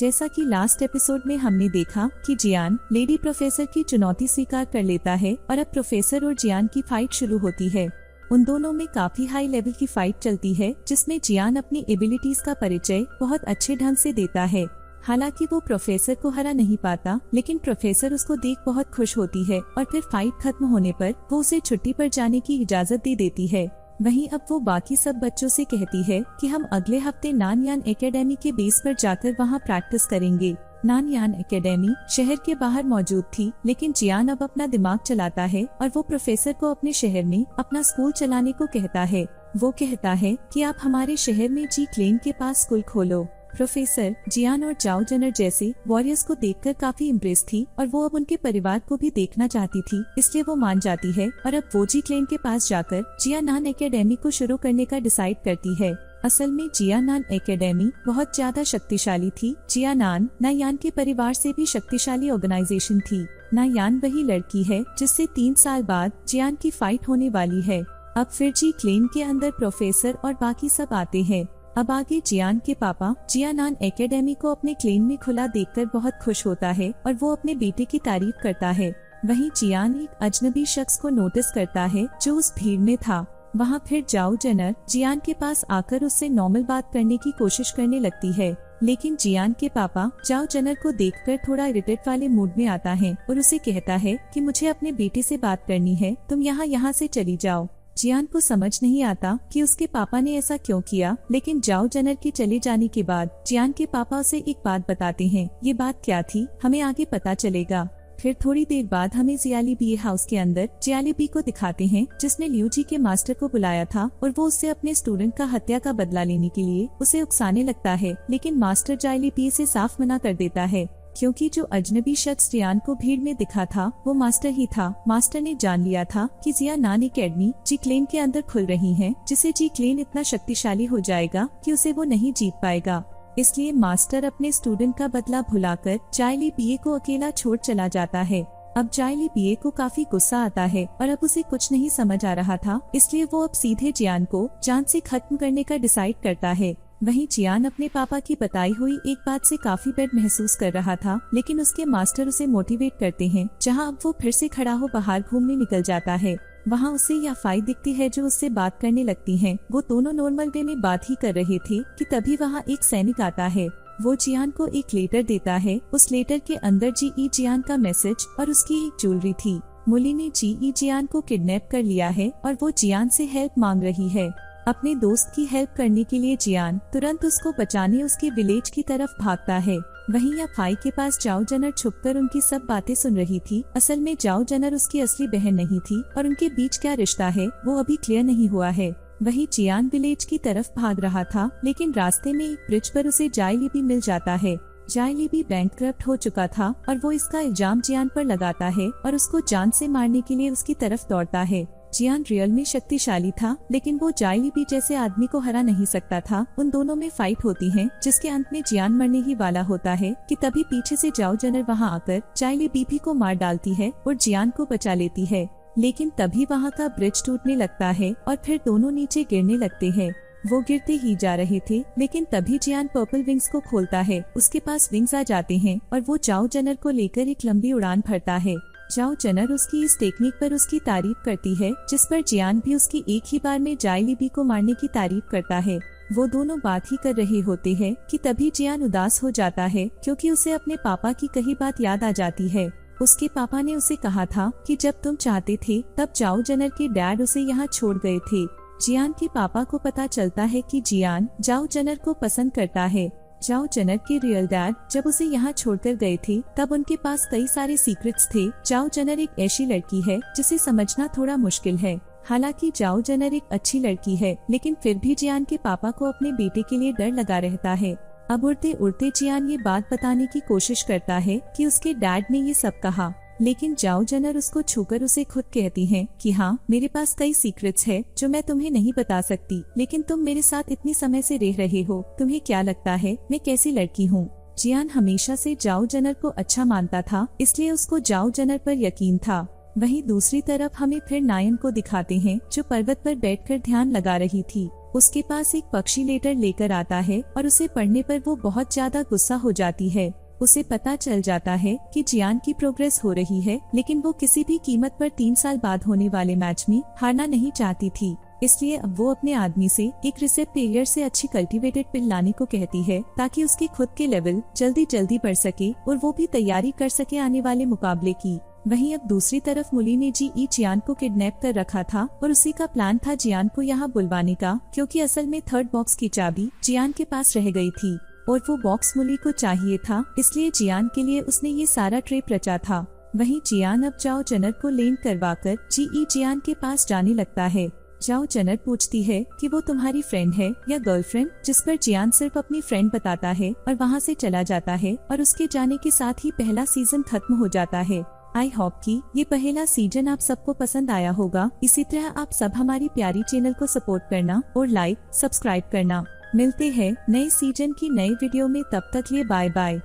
जैसा कि last episode में हमने देखा कि जियान लेडी प्रोफेसर की चुनौती स्वीकार कर लेता है और अब प्रोफेसर और जियान की फाइट शुरू होती है। उन दोनों में काफी हाई लेवल की फाइट चलती है, जिसमें जियान अपनी एबिलिटीज का परिचय बहुत अच्छे ढंग से देता है। हालांकि वो प्रोफेसर को हरा नहीं पाता, लेकिन प्रोफेसर उसको देख बहुत खुश होती है और फिर फाइट खत्म होने पर वो उसे छुट्टी पर जाने की इजाजत दे देती है। वहीं अब वो बाकी सब बच्चों से कहती है कि हम अगले हफ्ते नानयान एकेडमी के बेस पर जाकर वहाँ प्रैक्टिस करेंगे। नानयान एकेडमी शहर के बाहर मौजूद थी, लेकिन जियान अब अपना दिमाग चलाता है और वो प्रोफेसर को अपने शहर में अपना स्कूल चलाने को कहता है। वो कहता है कि आप हमारे शहर में जी क्लेन के पास स्कूल खोलो। प्रोफेसर जियान और जाओ जनर जैसे वॉरियर्स को देखकर काफी इम्प्रेस थी और वो अब उनके परिवार को भी देखना चाहती थी, इसलिए वो मान जाती है और अब वो जी क्लेन के पास जाकर जियानान एकेडमी को शुरू करने का डिसाइड करती है। असल में जियानान एकेडमी बहुत ज्यादा शक्तिशाली थी। जियानान नायान के परिवार से भी शक्तिशाली ऑर्गेनाइजेशन थी। नायान वही लड़की है जिससे 3 साल बाद जियान की फाइट होने वाली है। अब फिर जी क्लेन के अंदर प्रोफेसर और बाकी सब आते हैं। अब आगे जियान के पापा जियानान एकेडमी को अपने क्लेन में खुला देखकर बहुत खुश होता है और वो अपने बेटे की तारीफ करता है। वहीं जियान एक अजनबी शख्स को नोटिस करता है जो उस भीड़ में था। वहाँ फिर जाओ जनर जियान के पास आकर उससे नॉर्मल बात करने की कोशिश करने लगती है, लेकिन जियान के पापा जाओ जनर को देखकर थोड़ा इरिटेट वाले मूड में आता है और उसे कहता है कि मुझे अपने बेटे से बात करनी है, तुम यहाँ से चली जाओ। जियान को समझ नहीं आता कि उसके पापा ने ऐसा क्यों किया, लेकिन जाओ जनर के चले जाने के बाद जियान के पापा उसे एक बात बताते हैं। ये बात क्या थी हमें आगे पता चलेगा। फिर थोड़ी देर बाद हमें जियालीबी हाउस के अंदर जियालीबी को दिखाते हैं, जिसने लियूजी के मास्टर को बुलाया था और वो उससे अपने स्टूडेंट का हत्या का बदला लेने के लिए उसे उकसाने लगता है, लेकिन मास्टर जियालीबी से साफ मना कर देता है, क्योंकि जो अजनबी शख्स जियान को भीड़ में दिखा था वो मास्टर ही था। मास्टर ने जान लिया था कि जियानान एकेडमी जी क्लेन के अंदर खुल रही है, जिसे जी क्लेन इतना शक्तिशाली हो जाएगा कि उसे वो नहीं जीत पाएगा। इसलिए मास्टर अपने स्टूडेंट का बदला भुलाकर जियालीबी को अकेला छोड़ चला जाता है। अब जियालीबी को काफी गुस्सा आता है और अब उसे कुछ नहीं समझ आ रहा था, इसलिए वो अब सीधे जियान को जान से खत्म करने का डिसाइड करता है। वहीं जियान अपने पापा की बताई हुई एक बात से काफी बैड महसूस कर रहा था, लेकिन उसके मास्टर उसे मोटिवेट करते हैं, जहां अब वो फिर से खड़ा हो बाहर घूमने निकल जाता है। वहां उसे याफाई दिखती है जो उससे बात करने लगती है। वो दोनों नॉर्मल वे में बात ही कर रहे थे कि तभी वहां एक सैनिक आता है। वो जियान को एक लेटर देता है। उस लेटर के अंदर जी जियान का मैसेज और उसकी एक ज्वेलरी थी। मुली ने जी जियान को किडनैप कर लिया है और वो जियान से हेल्प मांग रही है। अपने दोस्त की हेल्प करने के लिए जियान तुरंत उसको बचाने उसके विलेज की तरफ भागता है। वहीं याफाई के पास जाओ जनर छुपकर उनकी सब बातें सुन रही थी। असल में जाओ जनर उसकी असली बहन नहीं थी और उनके बीच क्या रिश्ता है वो अभी क्लियर नहीं हुआ है। वहीं जियान विलेज की तरफ भाग रहा था, लेकिन रास्ते में एक ब्रिज पर उसे जियालीबी मिल जाता है। जियालीबी बैंकक्रप्ट हो चुका था और वो इसका इल्जाम जियान पर लगाता है और उसको जान से मारने के लिए उसकी तरफ दौड़ता है। जियान रियल में शक्तिशाली था, लेकिन वो जियालीबी जैसे आदमी को हरा नहीं सकता था। उन दोनों में फाइट होती है, जिसके अंत में जियान मरने ही वाला होता है कि तभी पीछे से जाओ जनर वहां आकर जियालीबी को मार डालती है और जियान को बचा लेती है। लेकिन तभी वहां का ब्रिज टूटने लगता है और फिर दोनों नीचे गिरने लगते हैं। वो गिरते ही जा रहे थे, लेकिन तभी जियान पर्पल विंग्स को खोलता है। उसके पास विंग्स आ जाते हैं और वो जाओ जनर को लेकर एक लंबी उड़ान भरता है। जाओ जनर उसकी इस टेक्निक पर उसकी तारीफ करती है, जिस पर जियान भी उसकी एक ही बार में जियालीबी को मारने की तारीफ करता है। वो दोनों बात ही कर रहे होते हैं कि तभी जियान उदास हो जाता है, क्योंकि उसे अपने पापा की कही बात याद आ जाती है। उसके पापा ने उसे कहा था कि जब तुम चाहते थे तब जाओ जनर के डैड उसे यहाँ छोड़ गए थे। जियान के पापा को पता चलता है कि जियान जाओ जनर को पसंद करता है। जाओ जनर के रियल डैड जब उसे यहाँ छोड़कर गए थे तब उनके पास कई सारे सीक्रेट्स थे। जाओ जनर एक ऐसी लड़की है जिसे समझना थोड़ा मुश्किल है। हालांकि जाओ जनर एक अच्छी लड़की है, लेकिन फिर भी जियान के पापा को अपने बेटे के लिए डर लगा रहता है। अब उड़ते उड़ते जियान ये बात बताने की कोशिश करता है कि उसके डैड ने ये सब कहा, लेकिन जाओ जनर उसको छूकर उसे खुद कहती हैं कि हाँ, मेरे पास कई सीक्रेट्स है जो मैं तुम्हें नहीं बता सकती, लेकिन तुम मेरे साथ इतनी समय से रह रहे हो, तुम्हें क्या लगता है मैं कैसी लड़की हूँ। जियान हमेशा से जाओ जनर को अच्छा मानता था, इसलिए उसको जाओ जनर पर यकीन था। वहीं दूसरी तरफ हमें फिर नायन को दिखाते हैं, जो पर्वत पर बैठकर ध्यान लगा रही थी। उसके पास एक पक्षी लेटर लेकर आता है और उसे पढ़ने पर वो बहुत ज्यादा गुस्सा हो जाती है। उसे पता चल जाता है कि जियान की प्रोग्रेस हो रही है, लेकिन वो किसी भी कीमत पर 3 साल बाद होने वाले मैच में हारना नहीं चाहती थी। इसलिए अब वो अपने आदमी से एक रिसेप्ट एरियर से अच्छी कल्टीवेटेड पिल लाने को कहती है, ताकि उसके खुद के लेवल जल्दी बढ़ सके और वो भी तैयारी कर सके आने वाले मुकाबले की। वहीं अब दूसरी तरफ मुली ने जियान को किडनैप कर रखा था और उसी का प्लान था जियान को यहाँ बुलवाने का, क्योंकि असल में थर्ड बॉक्स की चाबी जियान के पास रह गई थी और वो बॉक्स मुली को चाहिए था, इसलिए जियान के लिए उसने ये सारा ट्रेप रचा था। वहीं जियान अब जाओ चनर को लेन करवाकर जियान के पास जाने लगता है। जाओ चनर पूछती है कि वो तुम्हारी फ्रेंड है या गर्लफ्रेंड, जिस पर जियान सिर्फ अपनी फ्रेंड बताता है और वहाँ से चला जाता है और उसके जाने के साथ ही पहला सीजन खत्म हो जाता है। आई होप कि ये पहला सीजन आप सबको पसंद आया होगा। इसी तरह आप सब हमारी प्यारी चैनल को सपोर्ट करना और लाइक सब्सक्राइब करना। मिलते हैं नए सीजन की नई वीडियो में, तब तक लिए बाय बाय।